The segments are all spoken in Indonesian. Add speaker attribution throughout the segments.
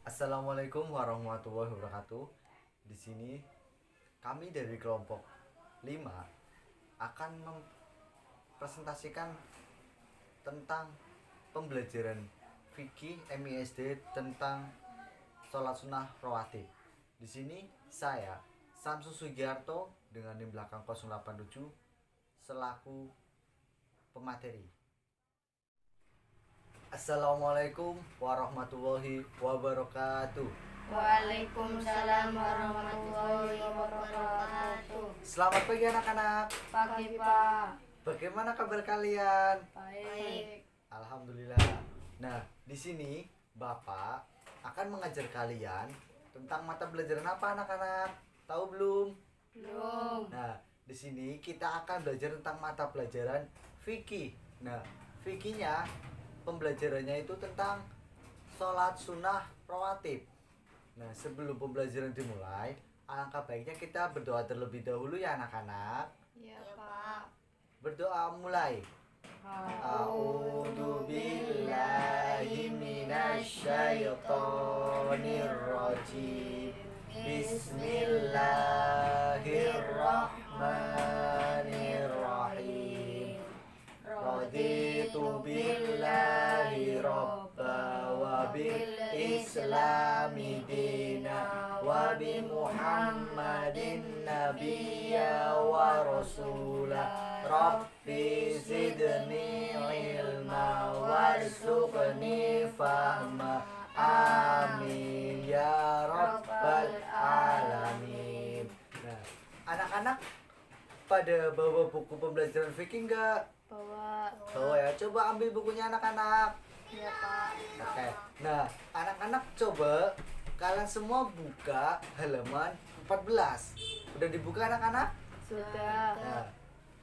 Speaker 1: Assalamualaikum warahmatullahi wabarakatuh. Di sini kami dari kelompok 5 akan mempresentasikan tentang pembelajaran fikih MISD tentang sholat sunnah rawatib. Di sini saya Samsu Sugiarto dengan NIM belakang 087 selaku pemateri. Assalamualaikum warahmatullahi wabarakatuh.
Speaker 2: Waalaikumsalam warahmatullahi wabarakatuh.
Speaker 1: Selamat pagi anak-anak.
Speaker 2: Pagi Pak.
Speaker 1: Bagaimana kabar kalian?
Speaker 2: Baik.
Speaker 1: Alhamdulillah. Nah, di sini Bapak akan mengajar kalian tentang mata pelajaran apa anak-anak? Tahu belum?
Speaker 2: Belum.
Speaker 1: Nah, di sini kita akan belajar tentang mata pelajaran fikih. Nah, fikihnya pembelajarannya itu tentang sholat sunnah rawatib. Nah, sebelum pembelajaran dimulai, alangkah baiknya kita berdoa terlebih dahulu ya anak-anak.
Speaker 2: Ya Pak.
Speaker 1: Berdoa mulai. A'udzu billahi minasyaitonir rajim. Bismillahirrahmanirrahim. Raditu billahi robba wa bil islami dina wa bi muhammadin nabiyya wa rasula rabbi zidni ilma warzuqni fahma amin ya rabbal alamin. Nah, anak-anak pada bawa buku pembelajaran fikih enggak?
Speaker 2: Bawa.
Speaker 1: Ya, coba ambil bukunya anak-anak.
Speaker 2: Ya Pak.
Speaker 1: Oke. Nah, anak-anak coba kalian semua buka halaman 14. Udah dibuka anak-anak?
Speaker 2: Sudah.
Speaker 1: Nah,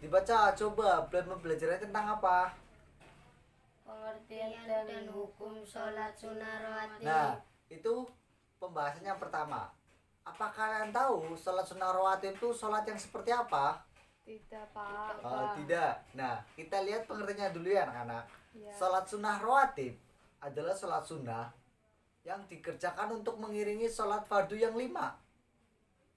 Speaker 1: dibaca coba pembelajarannya tentang apa?
Speaker 2: Pengertian dan hukum sholat sunnah rawatib.
Speaker 1: Nah, itu pembahasannya yang pertama. Apa kalian tahu sholat sunnah rawatib itu sholat yang seperti apa?
Speaker 2: Tidak Pak.
Speaker 1: Tidak. Nah, kita lihat pengertiannya dulu ya anak-anak.
Speaker 2: Ya.
Speaker 1: Sholat sunnah rawatib adalah sholat sunnah yang dikerjakan untuk mengiringi sholat fardu yang 5.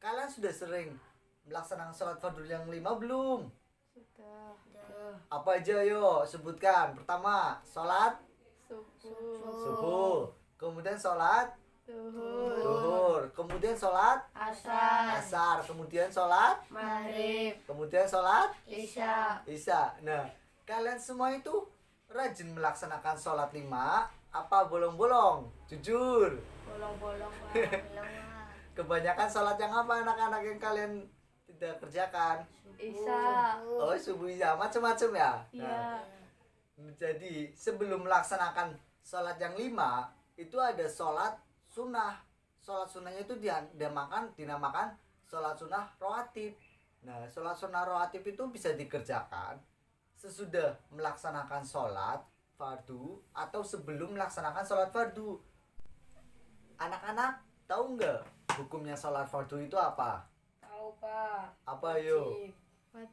Speaker 1: Kalian sudah sering melaksanakan sholat fardu yang 5 belum?
Speaker 2: Sudah.
Speaker 1: Apa aja yuk sebutkan. Pertama, sholat subuh. Kemudian sholat zuhur. Kemudian sholat asar. Kemudian sholat
Speaker 2: Maghrib.
Speaker 1: kemudian sholat
Speaker 2: Isya.
Speaker 1: isya. Nah, kalian semua itu rajin melaksanakan sholat 5 apa bolong-bolong? Jujur.
Speaker 2: Bolong-bolong Pak.
Speaker 1: Kebanyakan sholat yang apa anak-anak yang kalian tidak kerjakan?
Speaker 2: Isya.
Speaker 1: Oh, subuh isya macam-macam ya.
Speaker 2: Iya.
Speaker 1: Jadi sebelum melaksanakan sholat yang 5 itu ada sholat sunnah. Sholat sunnahnya itu dinamakan sholat sunnah rawatib. Nah, sholat sunnah rawatib itu bisa dikerjakan sesudah melaksanakan sholat fardu atau sebelum melaksanakan sholat fardu. Anak-anak tahu nggak hukumnya sholat fardu itu apa?
Speaker 2: Tahu Pak.
Speaker 1: Apa yuk?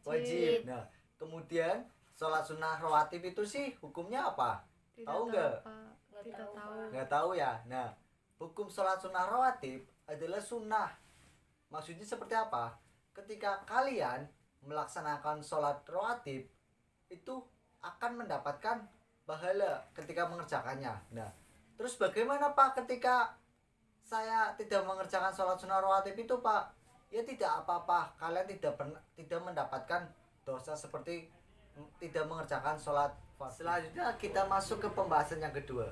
Speaker 1: Wajib. Nah, kemudian sholat sunnah rawatib itu sih hukumnya apa? Tahu nggak?
Speaker 2: Tidak tahu.
Speaker 1: Nggak tahu ya. Nah, hukum sholat sunnah rawatib adalah sunnah. Maksudnya seperti apa? Ketika kalian melaksanakan sholat rawatib itu akan mendapatkan pahala ketika mengerjakannya. Nah, terus bagaimana Pak ketika saya tidak mengerjakan sholat sunnah rawatib itu Pak? Ya tidak apa-apa, kalian tidak mendapatkan dosa seperti tidak mengerjakan sholat fardu. Selanjutnya kita masuk ke pembahasan yang kedua.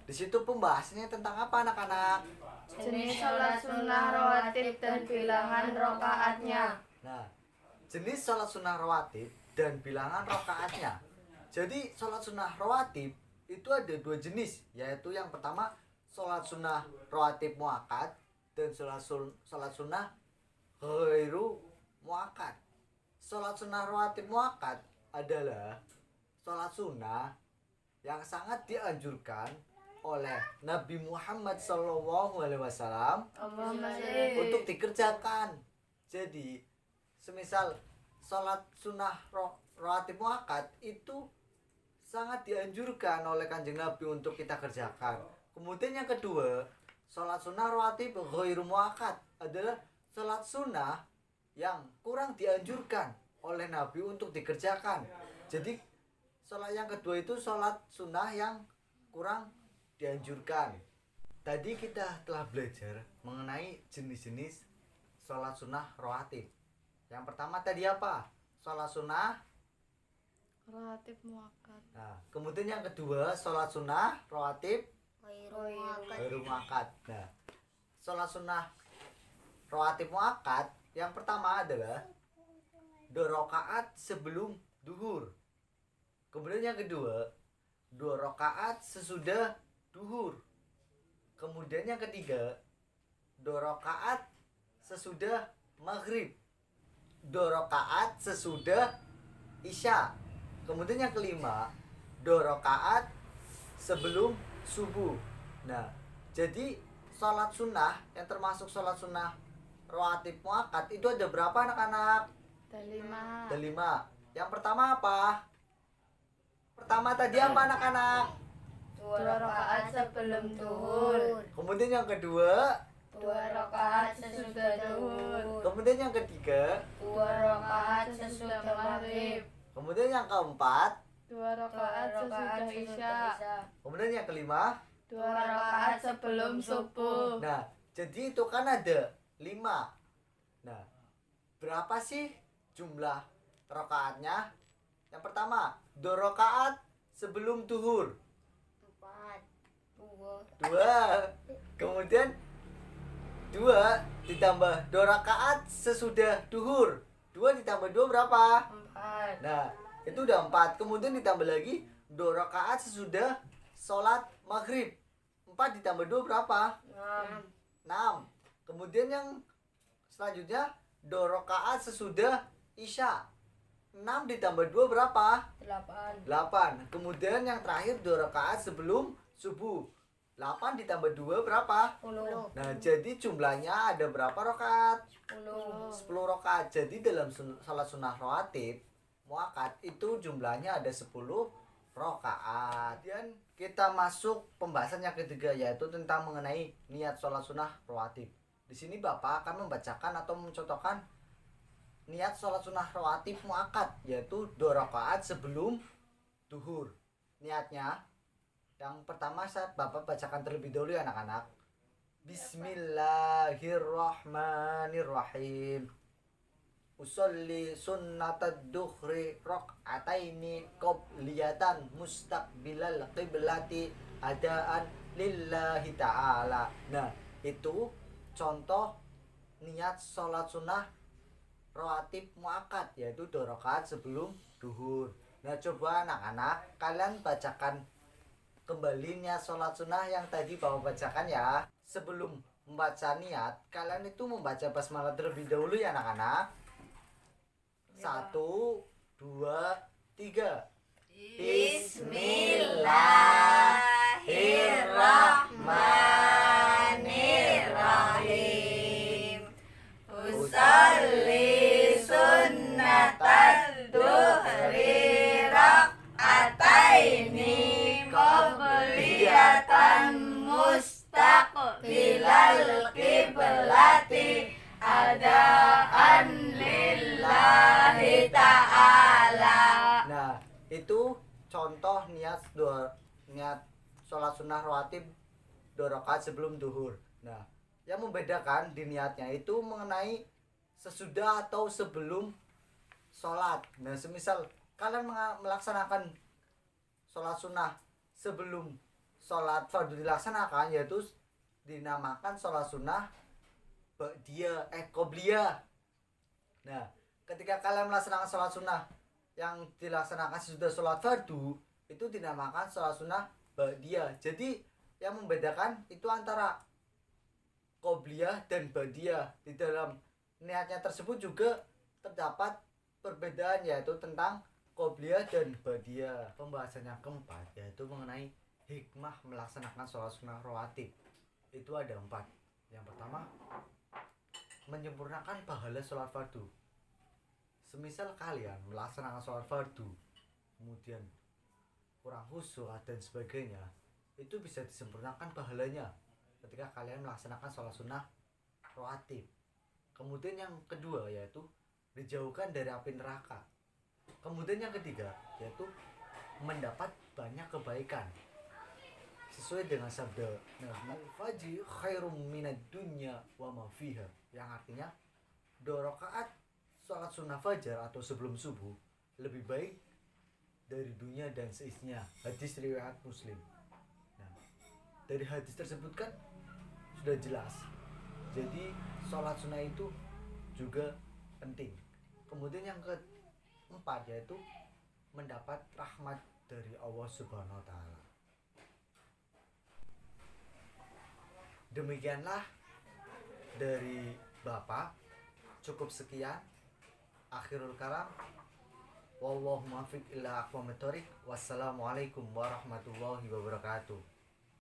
Speaker 1: Di situ pembahasannya tentang apa anak-anak?
Speaker 2: Jenis sholat sunnah rawatib dan bilangan rokaatnya.
Speaker 1: Nah, jenis sholat sunnah rawatib dan bilangan rokaatnya. Jadi sholat sunnah rawatib itu ada 2 jenis, yaitu yang pertama sholat sunnah rawatib muakkad dan sholat sunnah ghairu muakkad. Sholat sunnah rawatib muakkad adalah sholat sunnah yang sangat dianjurkan oleh Nabi Muhammad SAW untuk dikerjakan. Jadi, semisal sholat sunnah rawatib muakkad itu sangat dianjurkan oleh Kanjeng Nabi untuk kita kerjakan. Kemudian yang kedua, sholat sunnah rawatib ghairu muakkad adalah sholat sunnah yang kurang dianjurkan oleh Nabi untuk dikerjakan. Jadi sholat yang kedua itu sholat sunnah yang kurang dianjurkan. Tadi kita telah belajar mengenai jenis-jenis sholat sunnah rawatib. Yang pertama tadi apa? Sholat sunnah
Speaker 2: rawatib muakkad.
Speaker 1: Nah, kemudian yang kedua sholat sunnah rawatib ghairu muakkad. Nah, sholat sunnah rawatib muakkad yang pertama adalah 2 rakaat sebelum duhur. Kemudian yang kedua 2 rakaat sesudah duhur. Kemudian yang ketiga 2 rakaat sesudah maghrib, 2 rakaat sesudah isya. Kemudian yang kelima 2 rakaat sebelum subuh. Nah, jadi sholat sunnah yang termasuk sholat sunnah rawatib muakkad itu ada berapa anak-anak?
Speaker 2: Ada 5.
Speaker 1: Ada 5. Yang pertama apa? Pertama tadi apa anak-anak?
Speaker 2: 2 rakaat sebelum duhur.
Speaker 1: Kemudian yang kedua,
Speaker 2: 2 rakaat sesudah duhur.
Speaker 1: kemudian yang ketiga,
Speaker 2: 2 rakaat sesudah maghrib.
Speaker 1: kemudian yang keempat,
Speaker 2: 2 rakaat sesudah isya.
Speaker 1: kemudian yang kelima.
Speaker 2: 2 rakaat sebelum subuh.
Speaker 1: Nah, jadi itu kan ada 5. Nah, berapa sih jumlah rakaatnya? Yang pertama 2 rakaat sebelum duhur, 2. Kemudian 2 ditambah 2 rakaat sesudah duhur, 2 ditambah 2 berapa?
Speaker 2: 4.
Speaker 1: Nah, itu udah 4. Kemudian ditambah lagi 2 rakaat sesudah sholat maghrib, 4 ditambah 2 berapa? 6. Kemudian yang selanjutnya 2 rakaat sesudah isya, 6 ditambah 2 berapa? 8. Kemudian yang terakhir 2 rakaat sebelum subuh, 8 ditambah 2 berapa?
Speaker 2: 10.
Speaker 1: Nah, jadi jumlahnya ada berapa rakaat?
Speaker 2: 10.
Speaker 1: 10 rakaat. Jadi dalam salat sunnah rawatib muakkad itu jumlahnya ada 10 rakaat. Dan kita masuk pembahasan yang ketiga, yaitu tentang mengenai niat salat sunnah rawatib. Di sini Bapak akan membacakan atau mencontohkan niat salat sunnah rawatib muakkad, yaitu 2 rakaat sebelum duhur. Niatnya yang pertama Bapak bacakan terlebih dahulu ya anak-anak. Bismillahirrahmanirrahim. Usolli sunnatad duhri rak'ataini qobliyatan mustaqbilal qiblati adaan lillahi ta'ala. Nah, itu contoh niat sholat sunnah rawatib muakkad, yaitu 2 rakaat sebelum duhur. Nah, coba anak-anak kalian bacakan kembali niat sholat sunnah yang tadi Bapak bacakan ya. Sebelum membaca niat, kalian itu membaca basmalah terlebih dahulu ya anak-anak. 1, 2, 3.
Speaker 2: Bismillahirrahmanirrahim. Usolli sunnatad duhri rak'ataini qobliyatan mustaqbilal qiblati adaan lillahi ta'ala.
Speaker 1: Nah, itu contoh niat sholat sunnah rawatib 2 rakaat sebelum duhur. Nah, yang membedakan di niatnya itu mengenai sesudah atau sebelum sholat. Nah, semisal kalian melaksanakan sholat sunnah sebelum sholat fardu dilaksanakan, yaitu dinamakan sholat sunnah qobliyah. Nah, ketika kalian melaksanakan sholat sunnah yang dilaksanakan sesudah sholat fardu, itu dinamakan sholat sunnah ba'diyah. Jadi yang membedakan itu antara qobliyah dan ba'diyah. Di dalam niatnya tersebut juga terdapat perbedaan, yaitu tentang qobliyah dan ba'diyah. Pembahasan yang keempat yaitu mengenai hikmah melaksanakan sholat sunnah rawatib. Itu ada 4. Yang pertama, menyempurnakan pahala sholat fardu. Semisal kalian melaksanakan sholat fardu kemudian kurang khusyuk dan sebagainya, itu bisa disempurnakan pahalanya. ketika kalian melaksanakan sholat sunnah rawatib. Kemudian yang kedua yaitu dijauhkan dari api neraka. Kemudian yang ketiga yaitu mendapat banyak kebaikan sesuai dengan sabda Nabi Fajr khairum minad dunya wa ma fiha, yang artinya 2 rakaat sholat sunnah fajar atau sebelum subuh lebih baik dari dunia dan seisinya. Hadis riwayat Muslim. Nah, dari hadis tersebut kan sudah jelas. Jadi sholat sunnah itu juga penting. Kemudian yang keempat yaitu mendapat rahmat dari Allah Subhanahu wa taala. Demikianlah dari Bapak. Cukup sekian. Akhirul kalam. Wallahu muwaffiq ila aqwamit thoriq. Wassalamualaikum warahmatullahi wabarakatuh.